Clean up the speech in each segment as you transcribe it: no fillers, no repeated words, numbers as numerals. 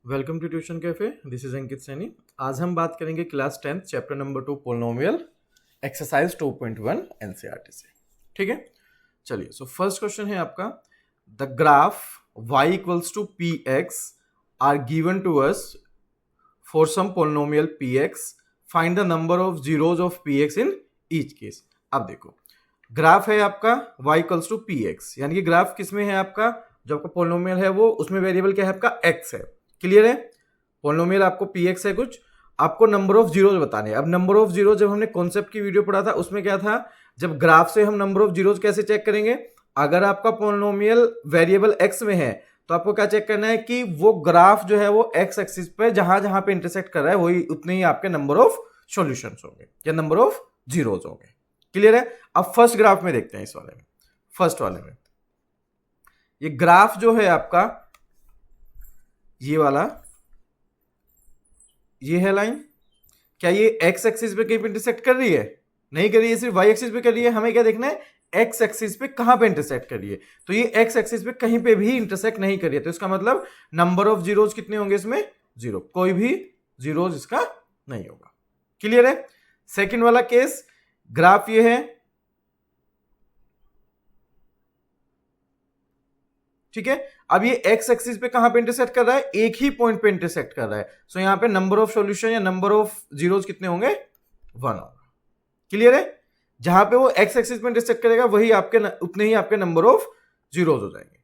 Welcome to tuition cafe. This is Ankit Saini. आज हम बात करेंगे class 10 chapter number 2 polynomial exercise 2.1 NCERT से। ठीक है, चलिए। सो फर्स्ट क्वेश्चन है आपका, the graph y equals to P X are given to us for some polynomial P X, find the number of zeros of P X in each case. अब देखो, graph है आपका y equals to P X, यानी कि graph किसमें है आपका, जो आपका पोलिनोमियल है वो उसमें वेरिएबल क्या है आपका x है। क्लियर है, पोलिनोमियल आपको पी एक्स है कुछ, आपको नंबर ऑफ जीरोज बताने। अब नंबर ऑफ जीरो जब हमने कॉन्सेप्ट की वीडियो पढ़ा था उसमें क्या था, जब ग्राफ से हम नंबर ऑफ जीरोज कैसे चेक करेंगे, अगर आपका पोलिनोमियल वेरिएबल एक्स में है तो आपको क्या चेक करना है कि वो ग्राफ जो है वो एक्स एक्सिस पे जहां जहां पे इंटरसेक्ट कर रहा है वही उतने ही आपके नंबर ऑफ सॉल्यूशंस होंगे या नंबर ऑफ जीरोज होंगे। क्लियर है। अब फर्स्ट ग्राफ में देखते हैं, इस वाले में, फर्स्ट वाले में ये ग्राफ जो है आपका, ये वाला, ये है लाइन, क्या ये एक्स एक्सिस पे कहीं पे इंटरसेक्ट कर रही है? नहीं कर रही है, सिर्फ वाई एक्सिस पे कर रही है। हमें क्या देखना है, एक्स एक्सिस पे कहां पे इंटरसेक्ट कर रही है। तो ये एक्स एक्सिस पे कहीं पे भी इंटरसेक्ट नहीं कर रही है, तो इसका मतलब नंबर ऑफ जीरोज कितने होंगे इसमें? जीरो, कोई भी जीरोज इसका नहीं होगा। क्लियर है। सेकंड वाला केस, ग्राफ ये है, ठीक है। अब ये एक्स एक्सिस पे कहां पे इंटरसेक्ट कर रहा है? एक ही पॉइंट पे इंटरसेक्ट कर रहा है। सो यहां पे नंबर ऑफ सॉल्यूशन या नंबर ऑफ जीरोज कितने होंगे? 1 होगा। क्लियर है। जहां पे वो एक्स एक्सिस पे इंटरसेक्ट करेगा वही आपके उतने ही आपके नंबर ऑफ जीरोज हो जाएंगे।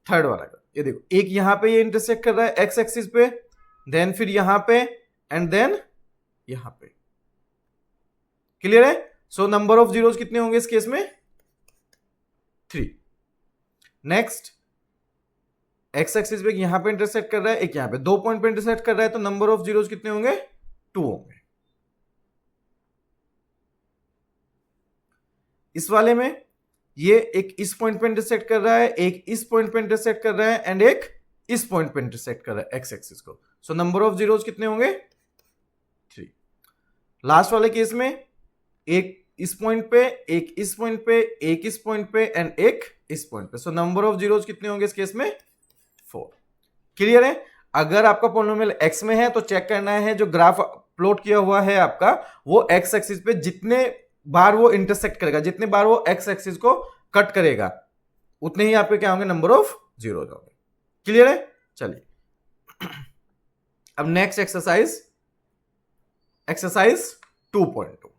थर्ड वाला का ये देखो, एक यहां पे ये इंटरसेक्ट कर रहा है एक्स एक्सिस पे, देन फिर यहां पे, एंड देन यहां पे। क्लियर है। सो नंबर ऑफ जीरोज कितने होंगे इस केस में? 3। नेक्स्ट, एक्स एक्सिस पे यहां पे इंटरसेक्ट कर रहा है, एक यहां पे, 2 पॉइंट पे इंटरसेक्ट कर रहा है, तो नंबर ऑफ जीरोज कितने होंगे? 2 होंगे। इस वाले में ये एक इस पॉइंट पे इंटरसेक्ट कर रहा है, एक इस पॉइंट पे इंटरसेक्ट कर रहा है, एंड एक इस पॉइंट पे इंटरसेक्ट कर रहा है एक्स एक्सिस को। सो नंबर ऑफ जीरोज कितने होंगे? 3। लास्ट वाले केस में एक इस पॉइंट पे, एक इस पॉइंट पे, एक इस पॉइंट पे, एंड एक इस पॉइंट पे। सो नंबर ऑफ जीरोज कितने होंगे इस केस में? 4। क्लियर है। अगर आपका पोलिनोमियल एक्स में है तो चेक करना है जो ग्राफ प्लॉट किया हुआ है आपका, वो एक्स एक्सिस पे जितने बार वो इंटरसेक्ट करेगा, जितने बार वो एक्स एक्सिस को कट करेगा, उतने ही आपके क्या होंगे? नंबर ऑफ जीरोज होंगे। क्लियर है। चलिए, अब नेक्स्ट एक्सरसाइज, एक्सरसाइज 2.2।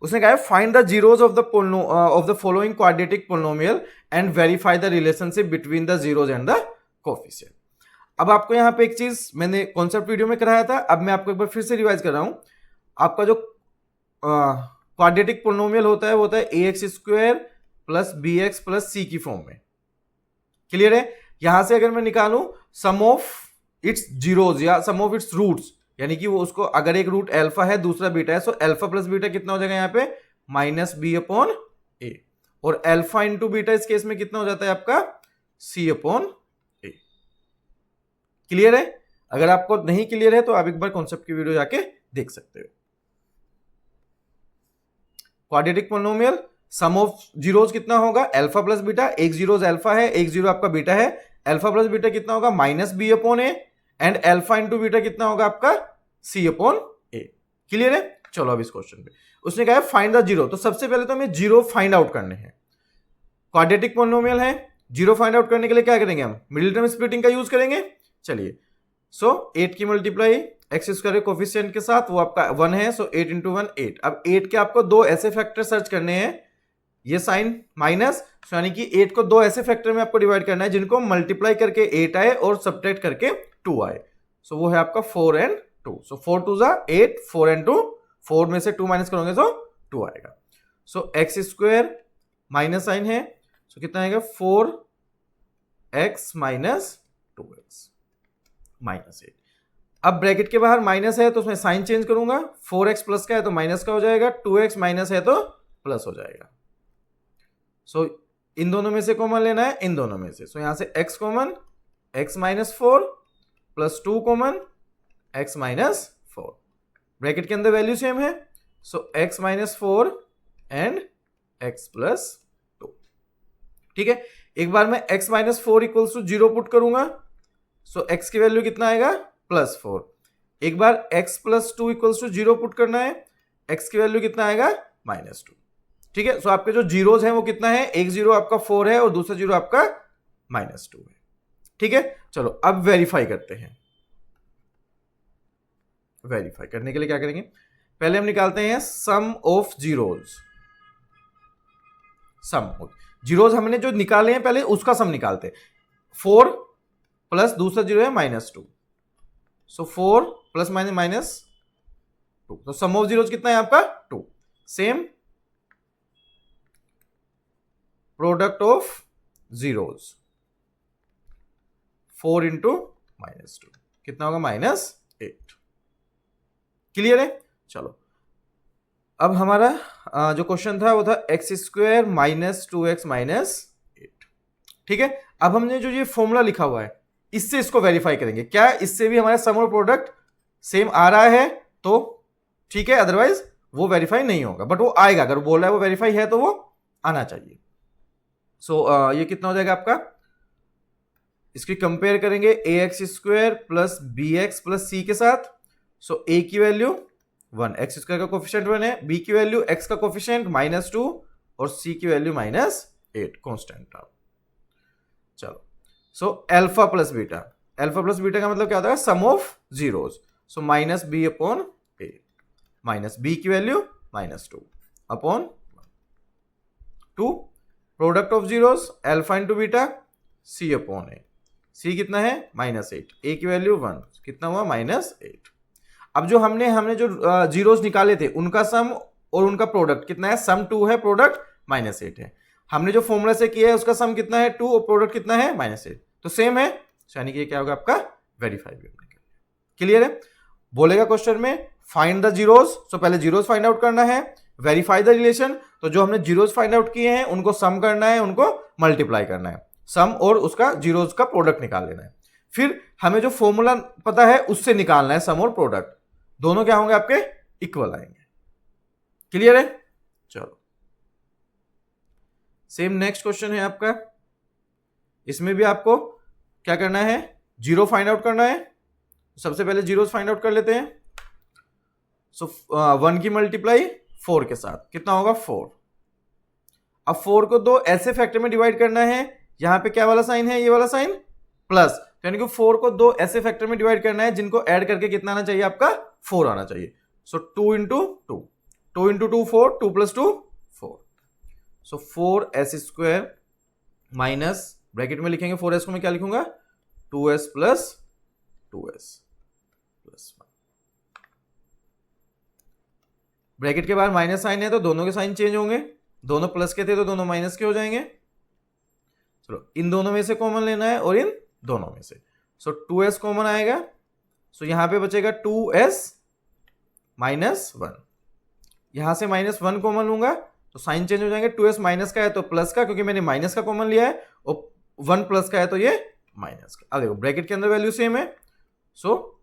उसने कहा है, find the zeros of the following quadratic polynomial and verify the relationship between the zeros and the coefficient. अब आपको यहां पे एक चीज मैंने कॉन्सेप्ट वीडियो में कराया था, अब मैं आपको एक बार फिर से रिवाइज कर रहा हूं। आपका जो क्वाड्रेटिक पोलिनोमियल होता है वो होता है A X square plus B X plus C की फॉर्म में। क्लियर है। यहां से अगर मैं निकालूं सम ऑफ इट्स जीरोज या सम ऑफ इट्स रूट्स, यानी कि वो उसको, अगर एक रूट अल्फा है दूसरा बीटा है, सो अल्फा प्लस बीटा कितना हो जाएगा यहाँ पे? माइनस बी अपॉन ए, और अल्फा इंटू बीटा इस केस में कितना हो जाता है आपका? सी अपॉन ए। क्लियर है। अगर आपको नहीं क्लियर है तो आप एक बार कॉन्सेप्ट की वीडियो जाके देख सकते हो। Quadratic polynomial sum of zeros कितना होगा? अल्फा प्लस बीटा, एक जीरोज अल्फा है, एक जीरो आपका बीटा है, अल्फा प्लस बीटा कितना होगा? Minus B upon a, and alpha into beta कितना होगा आपका? सी अपॉन ए। क्लियर है। चलो अब इस क्वेश्चन पे उसने कहा है फाइंड द जीरो, तो सबसे पहले तो हमें जीरो फाइंड आउट करने हैं। क्वाड्रेटिक पोलिनोमियल है, जीरो फाइंड आउट करने के लिए क्या करेंगे? हम मिडिल टर्म स्प्लिटिंग का यूज करेंगे। चलिए, सो 8 की मल्टीप्लाई एक्स स्क्वायर कोफिशिएंट के साथ वो आपका 1 है, सो 8 इंटू 1 8। अब 8 के आपको दो ऐसे फैक्टर सर्च करने हैं, ये साइन माइनस, यानी कि 8 को दो ऐसे फैक्टर में आपको डिवाइड करना है जिनको मल्टीप्लाई करके 8 आए और सब्ट्रैक्ट करके 2 आए। सो वो है आपका 4 एंड 2। सो 4 2 जा 8, 4 एंड 2, 4 में से 2 माइनस करोगे तो 2 आएगा। सो एक्स स्क्वायर माइनस साइन है, सो कितना आएगा? 4x minus 2x minus 8। अब ब्रैकेट के बाहर माइनस है तो उसमें साइन चेंज करूंगा, 4x प्लस का है तो माइनस का हो जाएगा, 2x माइनस है तो प्लस हो जाएगा। सो इन दोनों में से कॉमन लेना है, इन दोनों में से। सो यहां से x common, x minus 4 plus 2 common, x minus 4। Bracket के अंदर वैल्यू सेम है, so x minus 4 and x plus 2। ठीक है। एक बार मैं x minus four equals to 0 put करूंगा, सो x की वैल्यू कितना आएगा +4। एक बार x plus 2 equals to 0 put करना है, x की वैल्यू कितना आएगा -2। ठीक है, सो आपके जो जीरोज हैं वो कितना है, एक जीरो आपका 4 है और दूसरा जीरो आपका -2 है। ठीक है, चलो अब वेरीफाई करते हैं। वेरीफाई करने के लिए क्या करेंगे, पहले हम निकालते हैं सम ऑफ जीरोज। सम जीरोज हमने जो निकाले हैं पहले उसका सम निकालते हैं। 4 प्लस दूसरा जीरो है -2, सो 4 प्लस -2, तो सम ऑफ जीरोज कितना है आपका 2। Same product of zeros 4 into -2 कितना होगा -8। क्लियर है, चलो अब हमारा जो क्वेश्चन था वो था x² - 2x - 8। ठीक है, अब हमने जो ये फॉर्मूला लिखा हुआ है इससे इसको वेरीफाई करेंगे, क्या इससे भी हमारा सम और प्रोडक्ट सेम आ रहा है तो ठीक है, अदरवाइज वो वेरीफाई नहीं होगा, बट वो आएगा, अगर वो बोल रहा है वो वेरीफाई है तो वो आना चाहिए। सो ये कितना हो जाएगा आपका, इसकी कंपेयर करेंगे ax² plus bx plus c के साथ। सो a की वैल्यू 1, x² का कोफिशिएंट 1 है, b की वैल्यू x का कोफिशिएंट -2 और c की वैल्यू -8 कांस्टेंट। चलो, सो अल्फा प्लस बीटा का मतलब क्या होता है, sum of zeros. So -b upon a, minus b की value -2 upon 2, product of zeros alpha into beta c upon a, c कितना है -8, a की वैल्यू 1, कितना हुआ -8। अब जो हमने जो जीरोज निकाले थे उनका सम और उनका प्रोडक्ट कितना है, सम 2 है, प्रोडक्ट -8 है। हमने जो फॉर्मूला से किया है उसका सम कितना है 2 और प्रोडक्ट कितना है -8, तो सेम है, यानी कि क्या होगा आपका वेरीफाई भी होने के लिए। क्लियर है, बोलेगा क्वेश्चन में फाइंड द जीरोज, सो पहले जीरोज फाइंड आउट करना है, वेरीफाई द रिलेशन, तो जो हमने जीरोज फाइंड आउट किए हैं उनको सम करना है, उनको मल्टीप्लाई करना है, सम और उसका जीरोज का प्रोडक्ट निकाल लेना है। फिर हमें जो फॉर्मूला पता है उससे निकालना है सम और प्रोडक्ट, दोनों क्या होंगे आपके इक्वल आएंगे। क्लियर है, चलो सेम नेक्स्ट क्वेश्चन है आपका, इसमें भी आपको क्या करना है, जीरो फाइंड आउट करना है। सबसे पहले जीरोस फाइंड आउट कर लेते हैं। सो 1 की मल्टीप्लाई 4 के साथ कितना होगा 4। अब 4 को दो ऐसे फैक्टर में डिवाइड करना है, यहां पे क्या वाला साइन है, ये वाला साइन प्लस, यानी कि 4 को दो ऐसे फैक्टर में डिवाइड करना है जिनको ऐड करके कितना आना चाहिए आपका 4 आना चाहिए। सो 2 इंटू 2, 2 इंटू 2 4, 2 प्लस 2 4, सो 4s² माइनस ब्रैकेट में लिखेंगे 4s को मैं क्या लिखूंगा 2s plus 2s plus 1। Bracket के बाहर माइनस साइन है तो दोनों के साइन चेंज होंगे, दोनों प्लस के थे तो दोनों माइनस के हो जाएंगे। चलो इन दोनों में से कॉमन लेना है और इन दोनों में से, सो 2s कॉमन आएगा, सो यहां पे बचेगा 2s माइनस 1, यहां से -1 कॉमन लूंगा तो साइन चेंज हो जाएंगे, 2s माइनस का है तो प्लस का, क्योंकि मैंने माइनस का कॉमन लिया है, और 1 प्लस का है तो ये माइनस का। अब देखो ब्रैकेट के अंदर वैल्यू सेम है, सो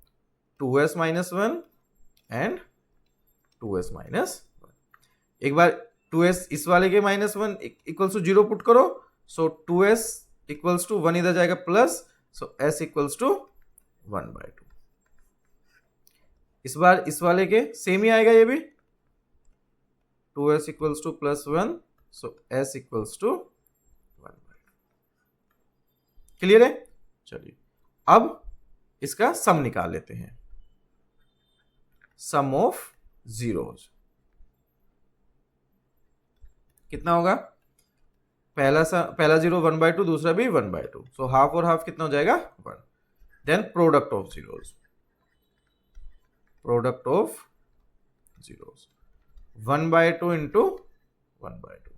2s minus 1 and 2s minus 1। एक बार 2s इस वाले के -1 इक्वल्स टू 0 पुट करो, सो 2s इक्वल्स टू 1 इधर जाएगा plus, so s equals to 1/2। इस बार इस वाले के सेम ही आएगा, ये भी 2s equals to +1, so s equals to 1/2। Clear है, चलिए अब इसका सम निकाल लेते हैं, सम ऑफ जीरोज कितना होगा, पहला जीरो 1/2, दूसरा भी 1/2, सो हाफ और हाफ कितना हो जाएगा 1। Then product of zeros, product of zeros 1/2 into 1/2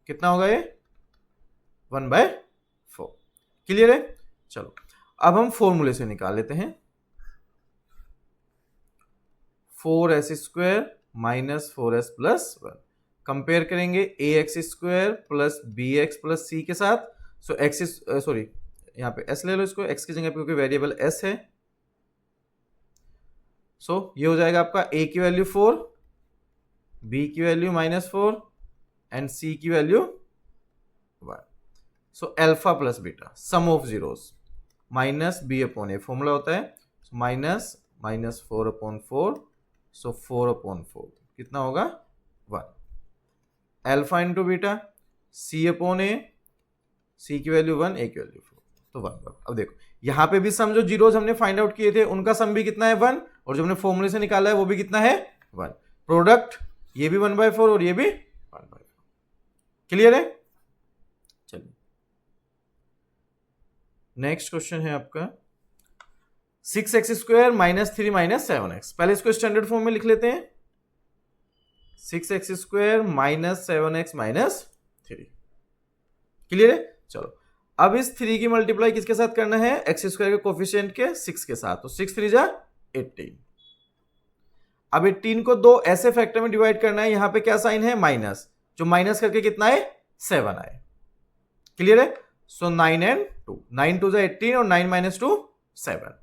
कितना होगा ये 1/4। क्लियर है, चलो अब हम फॉर्मूले से निकाल लेते हैं। 4s² minus 4s plus 1, compare करेंगे ax² plus bx plus c के साथ। सो x सॉरी यहाँ पे s ले लो इसको, x की जगह पे क्योंकि वेरिएबल s है। सो ये हो जाएगा आपका a की वैल्यू 4, b की वैल्यू -4 एंड c की value 1। So alpha plus beta sum of zeros minus B upon a formula होता है माइनस माइनस 4/4 सो 4/4 कितना होगा 1 अल्फा इंटू बीटा सी अपॉन ए सी की वैल्यू 1 ए की वैल्यू 4 तो 1। अब देखो यहां पे भी सम जो जीरोस हमने फाइंड आउट किए थे उनका सम भी कितना है 1 और जो हमने फॉर्मूले से निकाला है वो भी कितना है 1 प्रोडक्ट ये भी 1/4 और ये भी 1/4 क्लियर है। चलिए नेक्स्ट क्वेश्चन है आपका 6x² माइनस 3 माइनस 7x पहले इसको स्टैंडर्ड फॉर्म में लिख लेते हैं 6x² minus 7x minus 3 clear है। चलो अब इस 3 की मल्टीप्लाई किसके साथ करना है x² के कोफिशिएंट के 6 के साथ तो 6 3 जा 18। अब 18 को दो ऐसे फैक्टर में डिवाइड करना है यहां पे क्या साइन है माइनस जो माइनस करके कितना है 7 आए क्लियर है। सो 9 and 2 9 2 जा 18 और 9 माइनस 2 7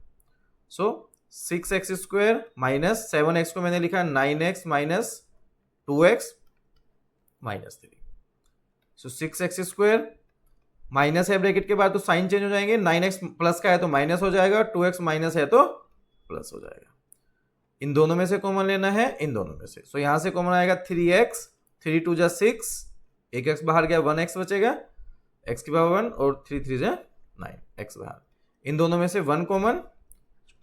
सो 6x² माइनस 7x को मैंने लिखा 9x माइनस 2x माइनस 3 सो 6x² माइनस है ब्रैकेट के बाद तो साइन चेंज हो जाएंगे 9x प्लस का है तो माइनस हो जाएगा 2x माइनस है तो प्लस हो जाएगा। इन दोनों में से कॉमन लेना है इन दोनों में से सो यहां से कॉमन आएगा 3x 3 2 जा 6 एक x बाहर गया 1x बचेगा x की पावर 1 और 3 3 जा 9 x बाहर इन दोनों में से 1 कॉमन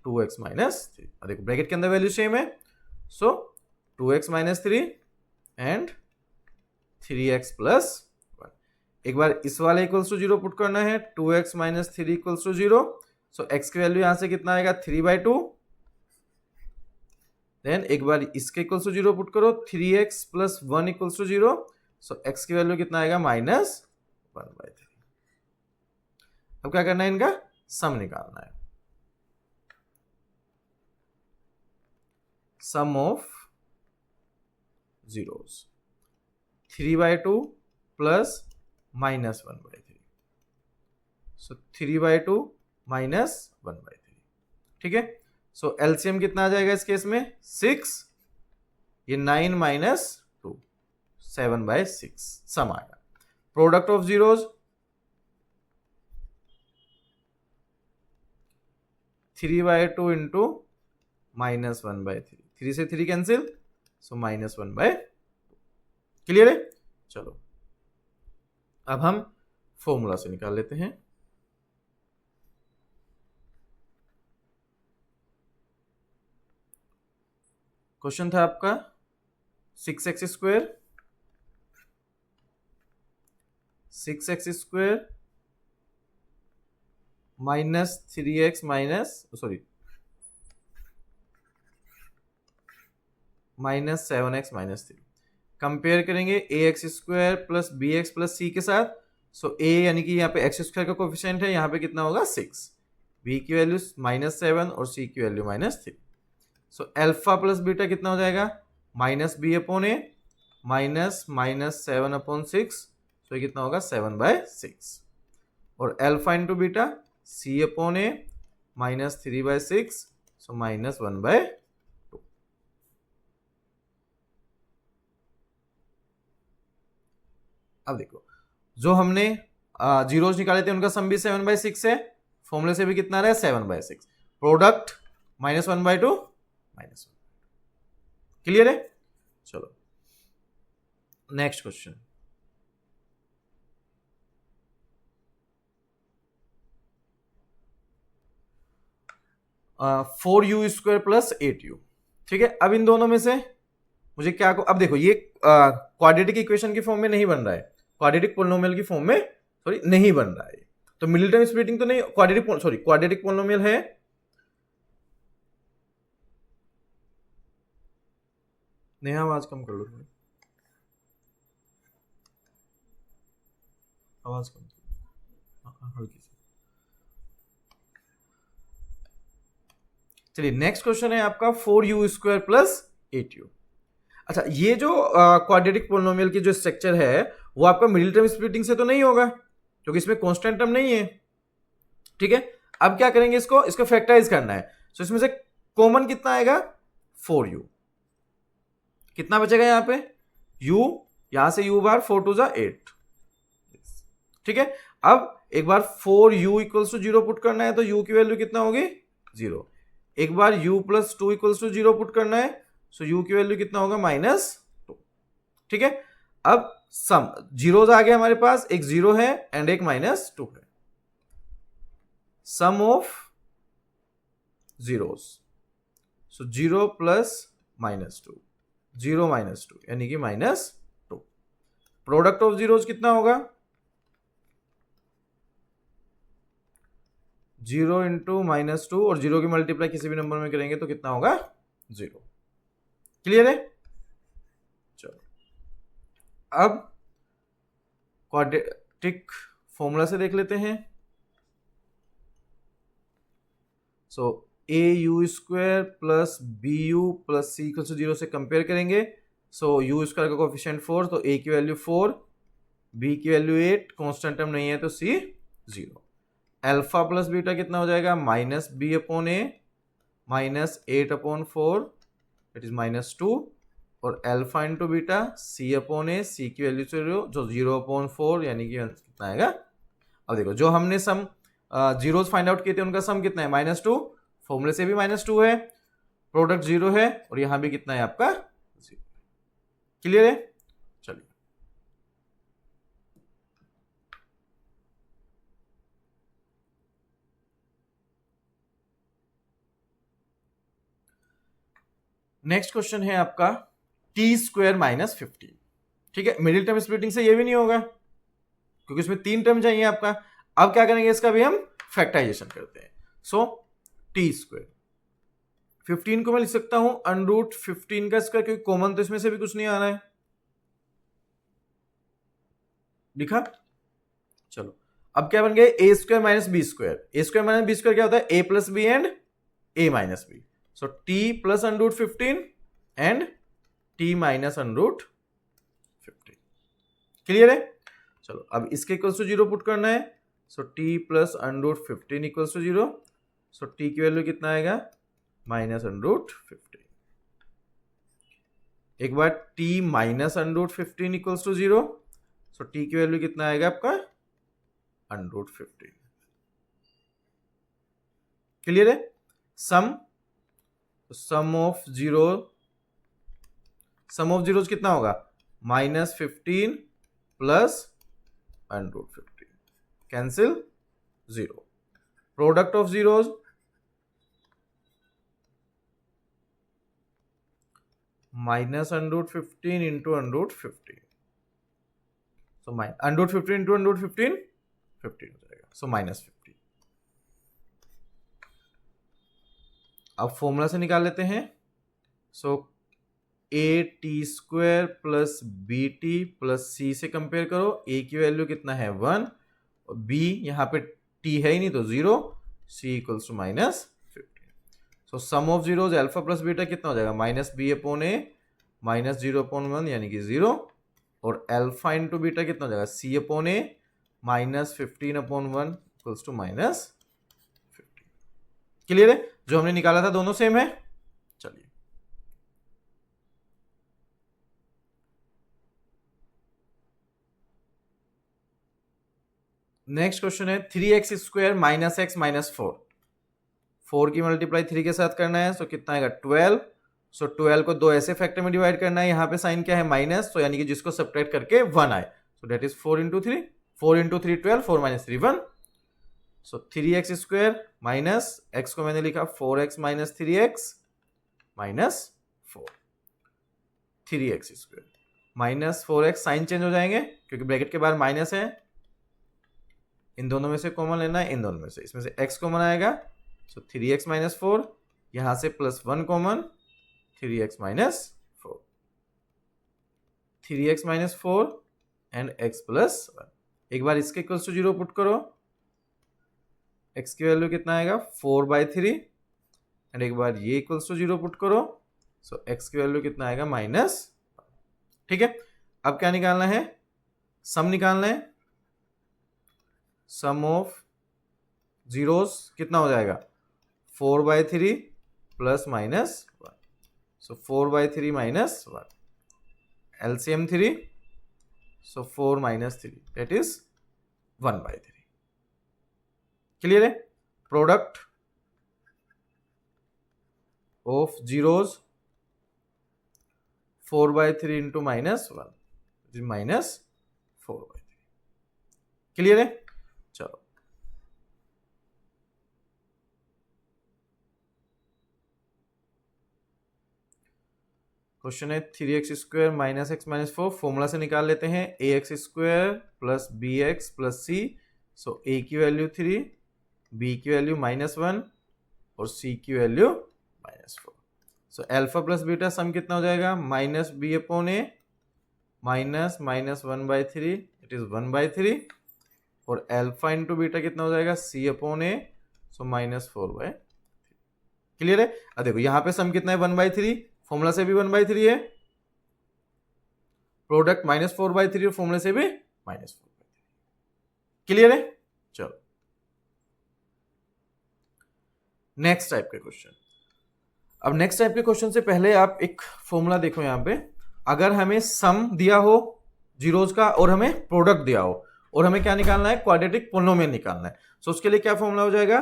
2x माइनस 3 देखो ब्रैकेट के अंदर वैल्यू सेम है सो 2x minus 3 and 3x plus 1 एक बार इस वाले इक्वल्स टू 0 पुट करना है 2x minus 3 equals to 0 so x की वैल्यू यहां से कितना आएगा 3/2 देन एक बार इसके इक्वल्स टू 0 पुट करो 3x plus 1 equals to 0 so x की वैल्यू कितना आएगा माइनस 1/3। अब क्या करना है इनका सम निकालना है sum of zeros 3/2 plus minus 1/3 so 3/2 minus 1/3 ठीक है। सो एलसीएम कितना आ जाएगा इस केस में 6 ये 9 माइनस 2 7/6 सम आएगा product of zeros 3/2 into minus 1/3 3 से 3 कैंसिल सो माइनस 1/2 क्लियर है। चलो अब हम फॉर्मूला से निकाल लेते हैं क्वेश्चन था आपका 6x² minus 3x minus minus 7x minus 3 compare करेंगे ax² plus bx plus c के साथ सो a यानी कि यहाँ पे x² का कोफिशिएंट है यहाँ पे कितना होगा 6 b की वैल्यू माइनस 7 और c की value minus 3 so alpha plus beta कितना हो जाएगा minus B upon A minus minus 7/6 so कितना होगा 7/6 और alpha into beta c upon A minus 3/6 so minus 1/2। अब देखो जो हमने जीरोस निकाले थे उनका सम भी 7/6 है फॉर्मूले से भी कितना रहा है 7/6 प्रोडक्ट माइनस 1/2 माइनस 1 क्लियर है। चलो next question 4u² plus 8u ठीक है। अब इन दोनों में से मुझे क्या को अब देखो ये क्वाड्रेटिक इक्वेशन की फॉर्म में नहीं बन रहा है क्वाड्रेटिक पोलिनोमियल की फॉर्म में सॉरी नहीं बन रहा है तो मिडिल टर्म स्प्लिटिंग तो नहीं क्वाड्रेटिक पोलिनोमियल है नेहा आवाज कम कर लो थोड़ी आवाज कम हल्की सी। चलिए नेक्स्ट क्वेश्चन है आपका 4u² प्लस 8u। अच्छा ये जो क्वाड्रेटिक पोलिनोमियल की जो स्ट्रक्चर है वो आपका मिडिल टर्म स्प्लिटिंग से तो नहीं होगा क्योंकि इसमें कांस्टेंट टर्म नहीं है ठीक है। अब क्या करेंगे इसको फैक्टराइज करना है तो इसमें से कॉमन कितना आएगा 4u कितना बचेगा यहां पे u यहां से u बार 4 2 जा 8 ठीक है। अब एक बार 4u इक्वल्स टू 0 पुट करना है तो u की वैल्यू कितना होगी 0। एक बार u plus 2 equals to 0 put करना है सो u की वैल्यू कितना होगा -2। ठीक है। अब सम जीरोस आ गए हमारे पास, एक 0 है एंड एक -2 है। Sum of zeros so 0 plus -2 0 -2 यानी कि -2। प्रोडक्ट ऑफ जीरोस कितना होगा 0 इंटू -2 और 0 की मल्टीप्लाई किसी भी नंबर में करेंगे तो कितना होगा 0। क्लियर है। चलो अब क्वाड्रेटिक फॉर्मूला से देख लेते हैं। So A U square plus B U plus C equal to 0 से कंपेयर करेंगे। सो यू स्क्वायर का कोफिशिएंट 4 तो ए की वैल्यू 4, बी की वैल्यू 8, कांस्टेंट टर्म नहीं है तो सी 0। अल्फा प्लस बीटा कितना हो जाएगा -b upon A -8 upon 4 that is -2 और अल्फा इंटू बीटा सी अपॉन ए, सी की वैल्यू 0 जो 0 अपॉन 4 यानी कि कितना आएगा। अब देखो जो हमने सम जीरोस फाइंड आउट किए थे उनका सम कितना है -2, फॉर्मूले से भी -2 है, प्रोडक्ट 0 है और यहां भी कितना है आपका 0। क्लियर है। चलिए नेक्स्ट क्वेश्चन है आपका टी स्क्वायर -15। ठीक है, मिडिल टर्म स्प्लिटिंग से ये भी नहीं होगा क्योंकि इसमें 3 टर्म चाहिए आपका। अब क्या करेंगे इसका भी हम फैक्टराइजेशन करते हैं। सो टी स्क्वायर 15 को मैं लिख सकता हूं √15 का स्क्वायर क्योंकि कॉमन तो इसमें से भी कुछ नहीं आ रहा है। लिखा। चलो अब क्या बन गया A square minus B square. A square minus B square क्या होता है A plus B and A minus B. So T plus √15 and T minus √15। Clear है। चलो अब इसके इक्वल्स टू 0 पुट करना है। So T plus √15 equals to 0। So T की वैल्यू कितना आएगा -√15। एक बार t माइनस √15 इक्वल्स टू 0। सो t की वैल्यू कितना आएगा आपका √15। क्लियर है। सम ऑफ जीरोस कितना होगा -15 plus √15 cancel 0। Product of zeros -√15 into √15। So √15 into √15 15 हो जाएगा। सो -15। अब फॉर्मूला से निकाल लेते हैं। So A T square plus B T plus C से कंपेयर करो। ए की वैल्यू कितना है 1 और बी यहाँ पे टी है ही नहीं तो 0, C equals to -15। So sum of zeros alpha plus beta कितना हो जाएगा -b अपॉन ए -0/1 यानी कि 0 और अल्फा इंटू बीटा कितना हो जाएगा c upon a -15/1 equals to -15। Clear है। जो हमने निकाला था दोनों सेम है। चलिए नेक्स्ट क्वेश्चन है 3x स्क्वायर -x -4। 4 की मल्टीप्लाई 3 के साथ करना है। सो कितना आएगा 12। सो 12 को दो ऐसे फैक्टर में डिवाइड करना है। यहाँ पे साइन क्या है माइनस, तो यानी कि जिसको सब्ट्रैक्ट करके 1 आए। So that is 4 into 3 12 4 - 3 1। So 3x square minus x को मैंने लिखा 4x - 3x -4 3x square -4x sign change हो जाएंगे क्योंकि ब्रैकेट के बाहर माइनस है। इन दोनों में से कॉमन लेना है, इन दोनों में से इसमें से x कॉमन आएगा। सो 3x - 4 यहां से +1 common 3x - 4 3x - 4 and x +1। एक बार इसके इक्वल्स टू 0 पुट करो। x की वैल्यू कितना आएगा 4/3 एंड एक बार ये इक्वल्स टू 0 पुट करो। सो x की वैल्यू कितना आएगा -। ठीक है। अब क्या निकालना है सम निकालना है। सम ऑफ जीरोस कितना हो जाएगा 4/3 plus -1। So 4/3 -1 LCM 3। So 4 - 3 that is 1/3। Clear है? Product of zeros 4/3 into -1 -4/3। Clear है? चलो क्वेश्चन है 3x² -x-4 फॉर्मूला से निकाल लेते हैं ax² plus bx plus c। So a की वैल्यू 3, b की वैल्यू -1 और c की वैल्यू -4। सो अल्फा प्लस बीटा सम कितना हो जाएगा? -b/a -1/3 इट इज 1/3 और अल्फा इंटू बीटा कितना हो जाएगा? c/a सो -4/3। क्लियर है? अब देखो यहां पे सम कितना है? 1/3, फॉर्मूला से भी 1/3 है, प्रोडक्ट -4/3 और फॉर्मूला से भी -4/3। क्लियर है? चलो नेक्स्ट टाइप के क्वेश्चन। अब नेक्स्ट टाइप के क्वेश्चन से पहले आप एक फॉर्मूला देखो यहां पे। अगर हमें सम दिया हो जीरोज का और हमें प्रोडक्ट दिया हो और हमें क्या निकालना है? क्वाड्रेटिक पोलिनोमियल निकालना है। सो उसके लिए क्या फॉर्मूला हो जाएगा?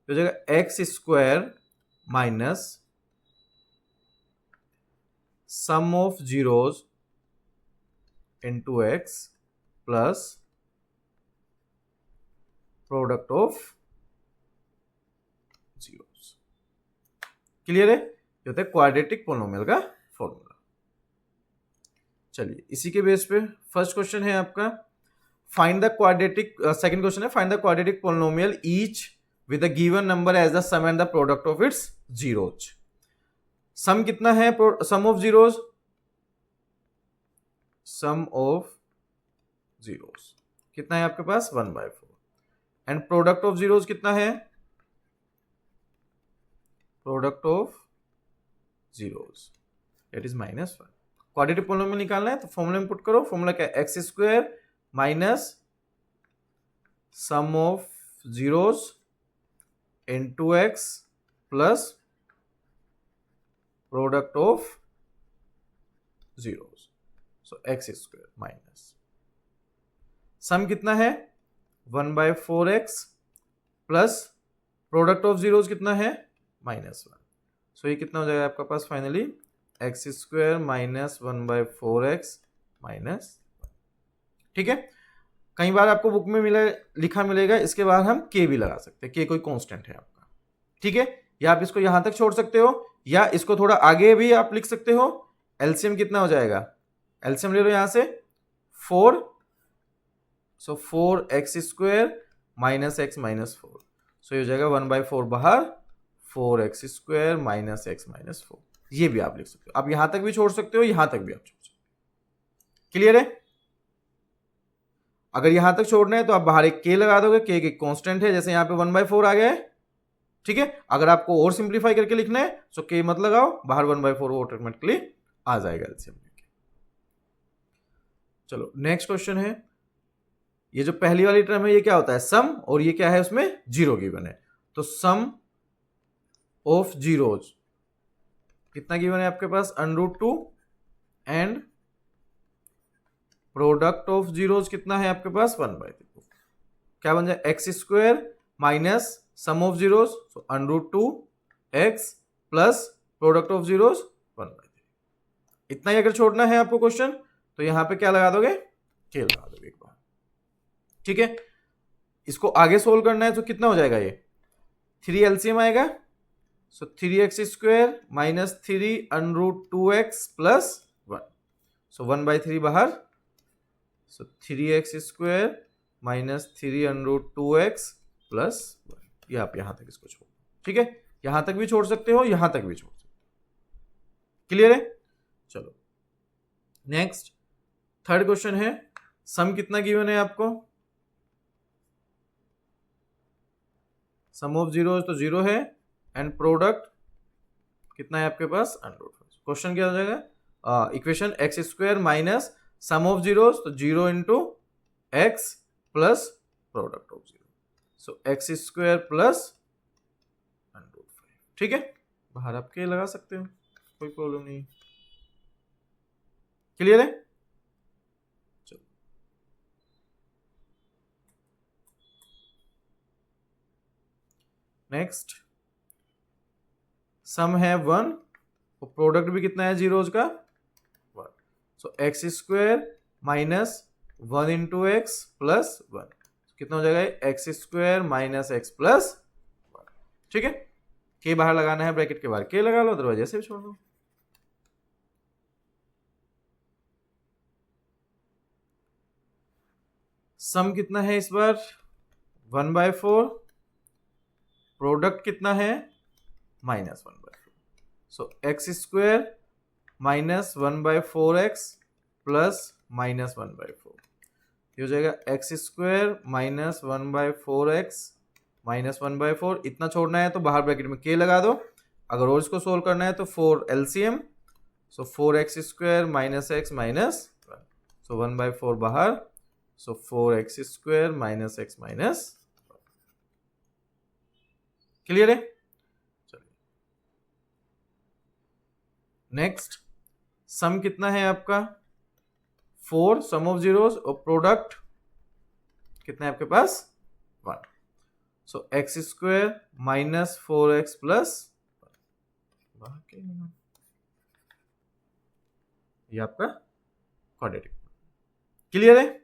हो जाएगा x² minus sum of zeros into x plus product of zeros. Clear है? ये होता है क्वाड्रेटिक पोलिनोमियल का फॉर्मूला। चलिए इसी के बेस पे फर्स्ट क्वेश्चन है आपका find the quadratic, second question है find the quadratic polynomial each with a given number as the sum and the product of its zeros. Sum कितना है? Sum of zeros, sum of zeros कितना है आपके पास? 1/4 and product of zeros कितना है? Product of zeros it is -1। Quadratic polynomial निकालना है तो फॉर्मूला में पुट करो। फॉर्मूला क्या है? x² minus sum of zeros into x plus product of zeros. So x² minus sum कितना है? 1/4x plus product of zeros कितना है? -1। सो ये कितना हो जाएगा आपका पास finally? x² minus 1/4x minus. ठीक है? कई बार आपको बुक में लिखा मिलेगा, इसके बाद हम k भी लगा सकते हैं, k कोई कांस्टेंट है आपका। ठीक है? या आप इसको यहां तक छोड़ सकते हो या इसको थोड़ा आगे भी आप लिख सकते हो। एलसीएम कितना हो जाएगा? एलसीएम ले लो यहां से 4, सो 4x² माइनस x माइनस 4। सो ये हो जाएगा 1/4 बाहर, 4x² माइनस x माइनस 4। ये भी आप लिख सकते हो। आप यहां तक भी छोड़ सकते हो, यहां तक भी आप छोड़ सकते हो। क्लियर है? अगर यहां तक छोड़ना है तो आप बाहर एक k लगा दोगे, k एक कांस्टेंट है, जैसे यहां पे 1/4 आ गया है। ठीक है? अगर आपको और सिंप्लीफाई करके लिखना है तो k मत लगाओ, बाहर 1/4 ऑटोमेटिकली आ जाएगा एलसीएम। चलो नेक्स्ट क्वेश्चन है। ये जो पहली वाली टर्म है ये क्या होता है? सम, और ये क्या है? उसमें जीरो गिवन है। तो सम ऑफ जीरोज कितना गिवन है आपके पास? √2 एंड प्रोडक्ट ऑफ जीरोज कितना है आपके पास? 1/3। क्या बन जाए? x² minus sum of zeros, so √2x plus product of zeros 1/3। इतना ही अगर छोड़ना है आपको क्वेश्चन तो यहां पे क्या लगा दोगे? k लगा दोगे एक बार। ठीक है? इसको आगे सोल्व करना है तो कितना हो जाएगा? ये 3 एलसीएम आएगा, सो 3x² माइनस 3 √2x प्लस 1। सो 1/3 बाहर, सो 3x² माइनस 3 √2x प्लस 1। ये आप यहां तक इसको छोड़। ठीक है? यहां तक भी छोड़ सकते हो, यहां तक भी छोड़ सकते हो। क्लियर है? चलो नेक्स्ट थर्ड क्वेश्चन है। सम कितना गिवन है आपको? सम ऑफ जीरो तो जीरो है एंड प्रोडक्ट कितना है आपके पास? √5। क्वेश्चन क्या हो जाएगा? Equation x² minus sum of zeros तो 0 into x plus product of zero, so x² plus √5। ठीक है? बाहर आप के लगा सकते हो, कोई प्रॉब्लम नहीं। क्लियर है? चलो नेक्स्ट सम है 1 और प्रोडक्ट भी कितना है जीरोज का 1, so x square minus 1 into x plus 1, कितना हो जाएगा x square minus x plus 1। ठीक है, के बाहर लगाना है ब्रैकेट के बाहर के लगा लो, अदरवाइज ऐसे भी छोड़ दो। सम कितना है इस बार 1/4, प्रोडक्ट कितना है -1/4, so x square minus 1/4x plus -1/4, ये हो जाएगा x square minus 1/4x minus 1/4। इतना छोड़ना है तो बाहर ब्रैकेट में के लगा दो, अगर और इसको सोल्व करना है तो 4 LCM, so 4x square minus x minus 1, so 1/4 बाहर, so 4x square minus x minus 1। Clear है? चलिए नेक्स्ट सम कितना है आपका 4 सम ऑफ जीरोस और प्रोडक्ट कितना है आपके पास 1, so x square minus 4x plus 1, ये आपका क्वाड्रेटिक। क्लियर है?